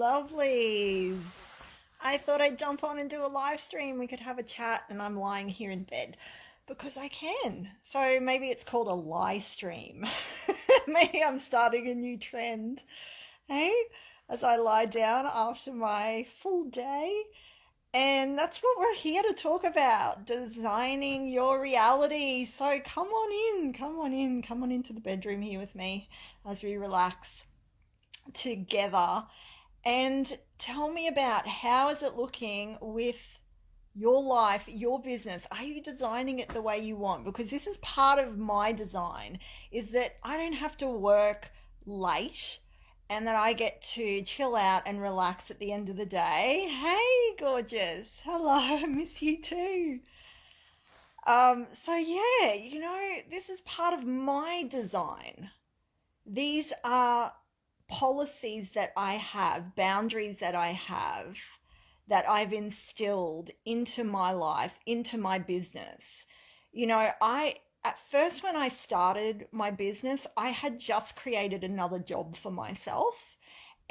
lovelies. I thought I'd jump on and do a live stream. We could have a chat, and I'm lying here in bed because I can. So maybe it's called a lie stream. Maybe I'm starting a new trend. Hey, as I lie down after my full day. And that's what we're here to talk about, designing your reality. So come on in, come on in, come on into the bedroom here with me as we relax together, and tell me about how is it looking with your life, your business. Are you designing it the way you want? Because this is part of my design, is that I don't have to work late and that I get to chill out and relax at the end of the day. Hey, gorgeous. Hello, I miss you too. So yeah, this is part of my design. These are policies that I have, boundaries that I have, that I've instilled into my life, into my business. I at first, when I started my business, I had just created another job for myself,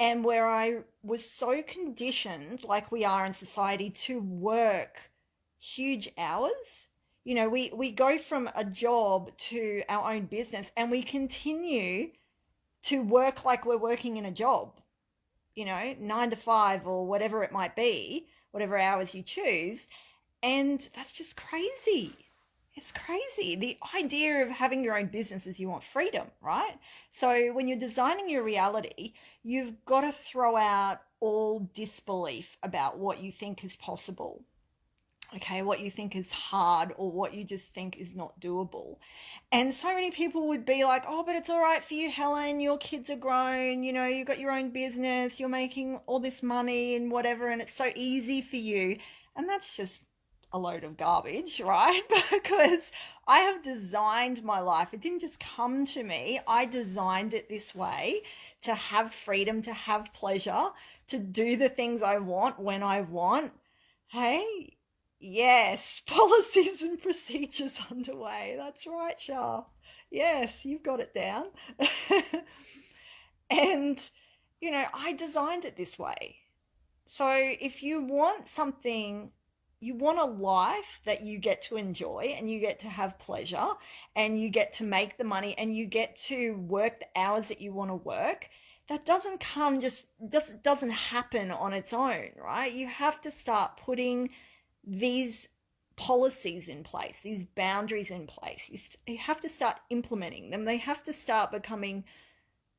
and where I was so conditioned, like we are in society, to work huge hours. We go from a job to our own business, and we continue to work like we're working in a job, 9 to 5 or whatever it might be, whatever hours you choose. And that's just crazy. It's crazy. The idea of having your own business is you want freedom, right? So when you're designing your reality, you've got to throw out all disbelief about what you think is possible. Okay, what you think is hard or what you just think is not doable. And so many people would be like, oh, but it's all right for you, Helen. Your kids are grown, you've got your own business, you're making all this money and whatever, and it's so easy for you. And that's just a load of garbage, right? Because I have designed my life. It didn't just come to me. I designed it this way to have freedom, to have pleasure, to do the things I want when I want. Hey, yes, policies and procedures underway. That's right, Shah. Yes, you've got it down. And, I designed it this way. So if you want something, you want a life that you get to enjoy and you get to have pleasure and you get to make the money and you get to work the hours that you want to work, that doesn't come doesn't happen on its own, right? You have to start putting these policies in place, these boundaries in place. You have to start implementing them. They have to start becoming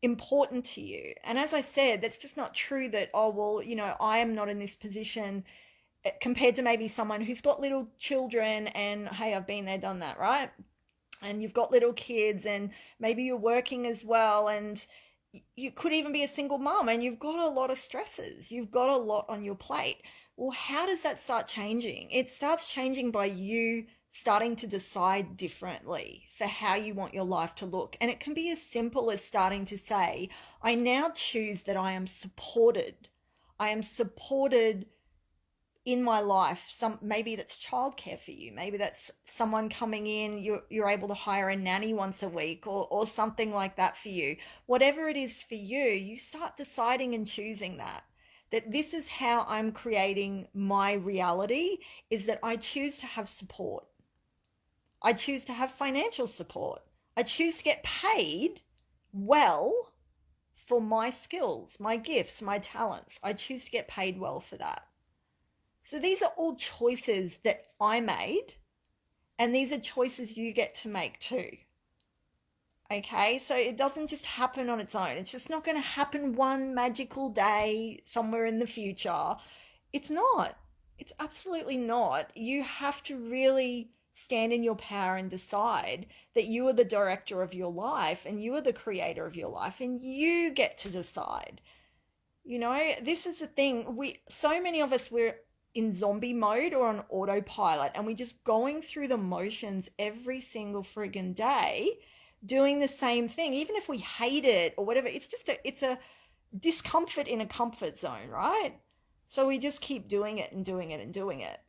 important to you. And as I said, that's just not true that, oh, well, I am not in this position compared to maybe someone who's got little children and, hey, I've been there, done that, right? And you've got little kids and maybe you're working as well, and you could even be a single mom and you've got a lot of stresses. You've got a lot on your plate. Well, how does that start changing? It starts changing by you starting to decide differently for how you want your life to look. And it can be as simple as starting to say, I now choose that I am supported. I am supported in my life. Maybe that's childcare for you. Maybe that's someone coming in, you're able to hire a nanny once a week or something like that for you. Whatever it is for you, you start deciding and choosing that this is how I'm creating my reality, is that I choose to have support. I choose to have financial support. I choose to get paid well for my skills, my gifts, my talents. I choose to get paid well for that. So these are all choices that I made, and these are choices you get to make too. Okay, so it doesn't just happen on its own. It's just not going to happen one magical day somewhere in the future. It's not. It's absolutely not. You have to really stand in your power and decide that you are the director of your life and you are the creator of your life and you get to decide. This is the thing. So many of us, we're in zombie mode or on autopilot, and we're just going through the motions every single friggin' day, doing the same thing, even if we hate it or whatever. It's a discomfort in a comfort zone, right? So we just keep doing it and doing it and doing it.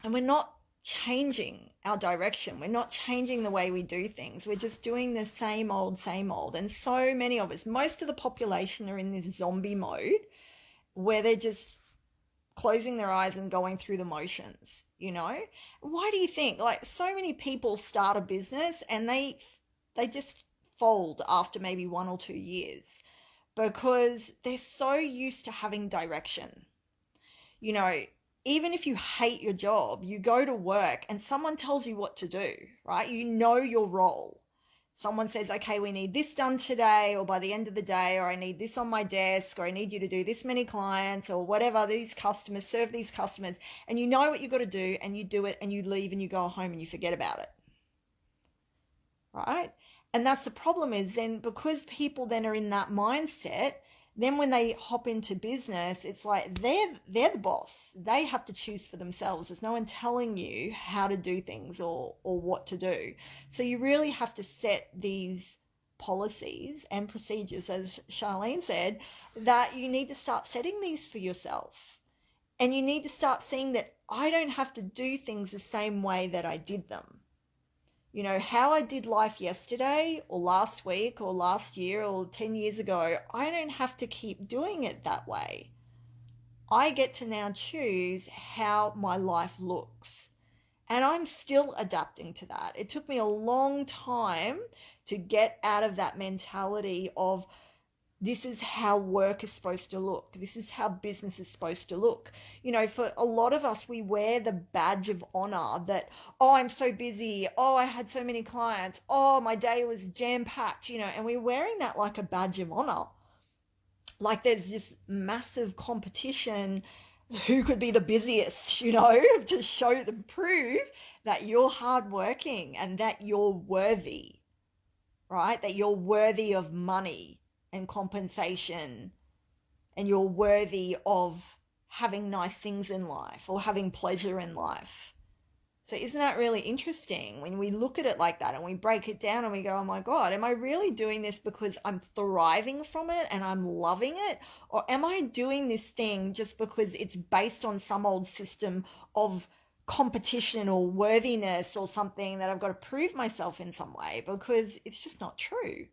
And we're not changing our direction. We're not changing the way we do things. We're just doing the same old, same old. And so many of us, most of the population, are in this zombie mode. where they're just closing their eyes and going through the motions, you know? Why do you think, like, so many people start a business and they just fold after maybe 1 or 2 years because they're so used to having direction. You know, even if you hate your job, you go to work and someone tells you what to do, right? You know your role. Someone says, okay, we need this done today or by the end of the day, or I need this on my desk, or I need you to do this many clients or whatever, these customers, serve these customers. And you know what you've got to do and you do it and you leave and you go home and you forget about it, right? And that's the problem is then because people then are in that mindset, then when they hop into business, it's like they're the boss. They have to choose for themselves. There's no one telling you how to do things or what to do. So you really have to set these policies and procedures, as Charlene said, that you need to start setting these for yourself. And you need to start seeing that I don't have to do things the same way that I did them. You know, how I did life yesterday or last week or last year or 10 years ago, I don't have to keep doing it that way. I get to now choose how my life looks. And I'm still adapting to that. It took me a long time to get out of that mentality of this is how work is supposed to look. This is how business is supposed to look. You know, for a lot of us, we wear the badge of honor that, oh, I'm so busy. Oh, I had so many clients. Oh, my day was jam-packed, you know, and we're wearing that like a badge of honor. Like there's this massive competition who could be the busiest, you know, to show them, prove that you're hardworking and that you're worthy, right? That you're worthy of money and compensation, and you're worthy of having nice things in life or having pleasure in life. So isn't that really interesting when we look at it like that and we break it down and we go, oh my God, am I really doing this because I'm thriving from it and I'm loving it? Or am I doing this thing just because it's based on some old system of competition or worthiness or something that I've got to prove myself in some way, because it's just not true?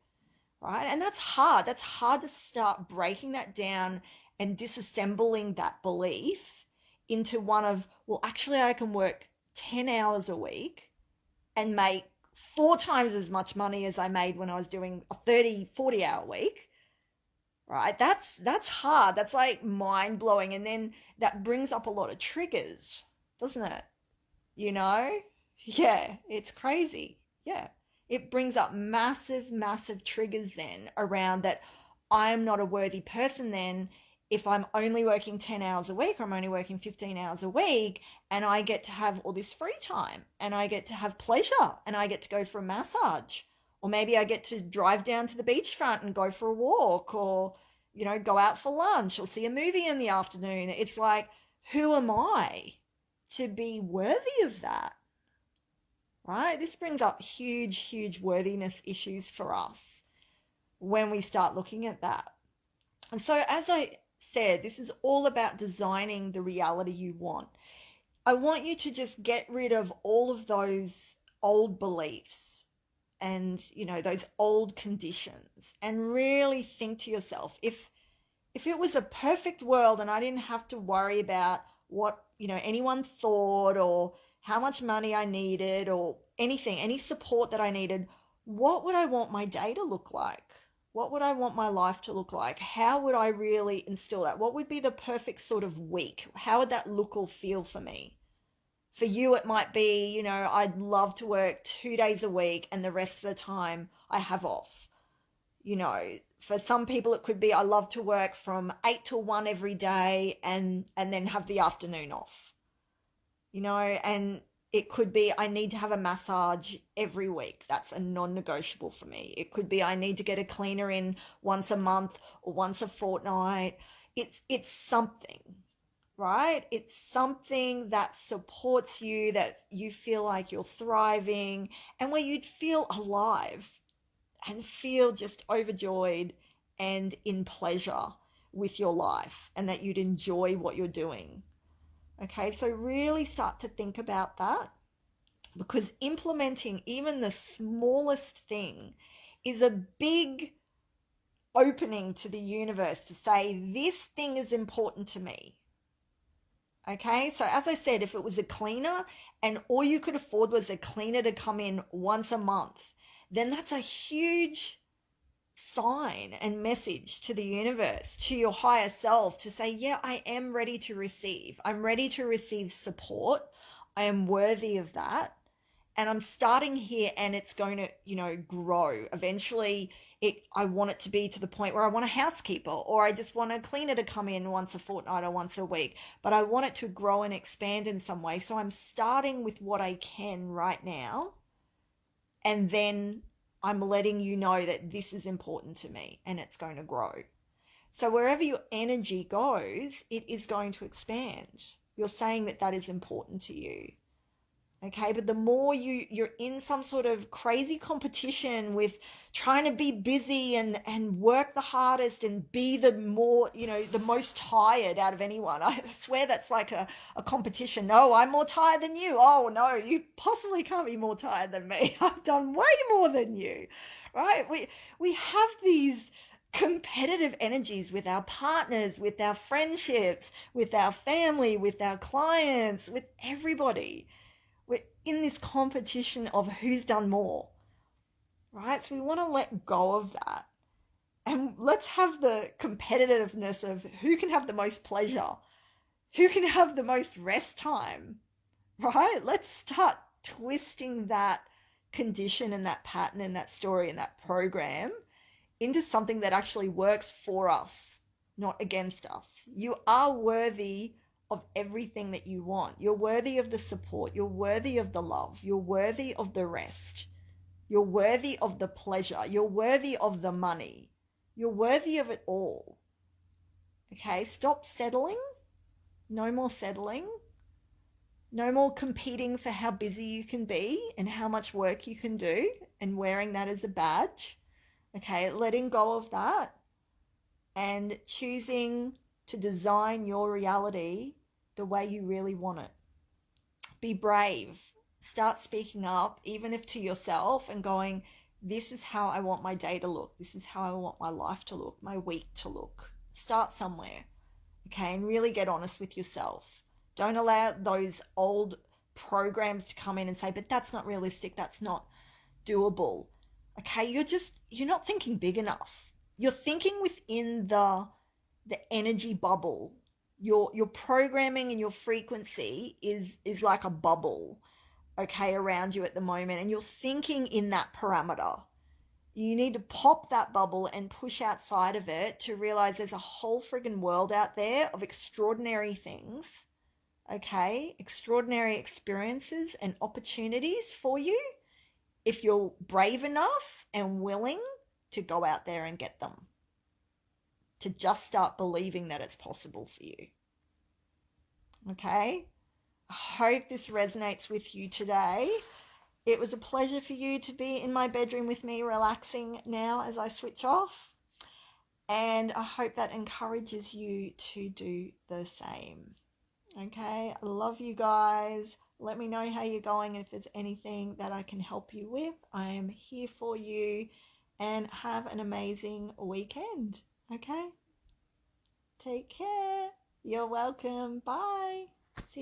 Right? And that's hard. That's hard to start breaking that down and disassembling that belief into one of, well, actually, I can work 10 hours a week and make 4 times as much money as I made when I was doing a 30, 40-hour week. Right? That's hard. That's like mind blowing. And then that brings up a lot of triggers, doesn't it? You know? Yeah, it's crazy. Yeah. It brings up massive, massive triggers then around that I'm not a worthy person then if I'm only working 10 hours a week or I'm only working 15 hours a week and I get to have all this free time and I get to have pleasure and I get to go for a massage, or maybe I get to drive down to the beachfront and go for a walk, or, you know, go out for lunch or see a movie in the afternoon. It's like, who am I to be worthy of that? Right? This brings up huge, huge worthiness issues for us when we start looking at that. And so, as I said, this is all about designing the reality you want. I want you to just get rid of all of those old beliefs and, you know, those old conditions, and really think to yourself, if it was a perfect world and I didn't have to worry about what, you know, anyone thought or how much money I needed or anything, any support that I needed, what would I want my day to look like? What would I want my life to look like? How would I really instill that? What would be the perfect sort of week? How would that look or feel for me? For you, it might be, you know, I'd love to work 2 days a week and the rest of the time I have off. You know, for some people it could be I love to work from 8 till 1 every day and then have the afternoon off. You know, and it could be I need to have a massage every week. That's a non-negotiable for me. It could be I need to get a cleaner in once a month or once a fortnight. It's something, right? It's something that supports you, that you feel like you're thriving, and where you'd feel alive and feel just overjoyed and in pleasure with your life, and that you'd enjoy what you're doing. Okay, so really start to think about that, because implementing even the smallest thing is a big opening to the universe to say, this thing is important to me. Okay, so as I said, if it was a cleaner and all you could afford was a cleaner to come in once a month, then that's a huge sign and message to the universe, to your higher self, to say, yeah, I am ready to receive. I'm ready to receive support. I am worthy of that. And I'm starting here, and it's going to, grow. Eventually, I want it to be to the point where I want a housekeeper, or I just want a cleaner to come in once a fortnight or once a week. But I want it to grow and expand in some way. So I'm starting with what I can right now. And then I'm letting you know that this is important to me, and it's going to grow. So wherever your energy goes, it is going to expand. You're saying that that is important to you. Okay, but the more you're in some sort of crazy competition with trying to be busy and work the hardest and be the more, the most tired out of anyone. I swear that's like a competition. No, I'm more tired than you. Oh, no, you possibly can't be more tired than me. I've done way more than you, right? We have these competitive energies with our partners, with our friendships, with our family, with our clients, with everybody. We're in this competition of who's done more, right? So we want to let go of that. And let's have the competitiveness of who can have the most pleasure, who can have the most rest time, right? Let's start twisting that condition and that pattern and that story and that program into something that actually works for us, not against us. You are worthy of everything that you want. You're worthy of the support. You're worthy of the love. You're worthy of the rest. You're worthy of the pleasure. You're worthy of the money. You're worthy of it all. Okay, stop settling. No more settling. No more competing for how busy you can be and how much work you can do and wearing that as a badge. Okay, letting go of that and choosing to design your reality the way you really want it. Be brave. Start speaking up, even if to yourself, and going, this is how I want my day to look. This is how I want my life to look, my week to look. Start somewhere, okay? And really get honest with yourself. Don't allow those old programs to come in and say, but that's not realistic. That's not doable. Okay, you're not thinking big enough. You're thinking within the energy bubble. Your programming and your frequency is like a bubble, okay, around you at the moment, and you're thinking in that parameter. You need to pop that bubble and push outside of it to realize there's a whole friggin' world out there of extraordinary things, okay, extraordinary experiences and opportunities for you if you're brave enough and willing to go out there and get them, to just start believing that it's possible for you. Okay? I hope this resonates with you today. It was a pleasure for you to be in my bedroom with me, relaxing now as I switch off. And I hope that encourages you to do the same. Okay? I love you guys. Let me know how you're going, and if there's anything that I can help you with, I am here for you. And have an amazing weekend. Okay? Take care. You're welcome. Bye. See you.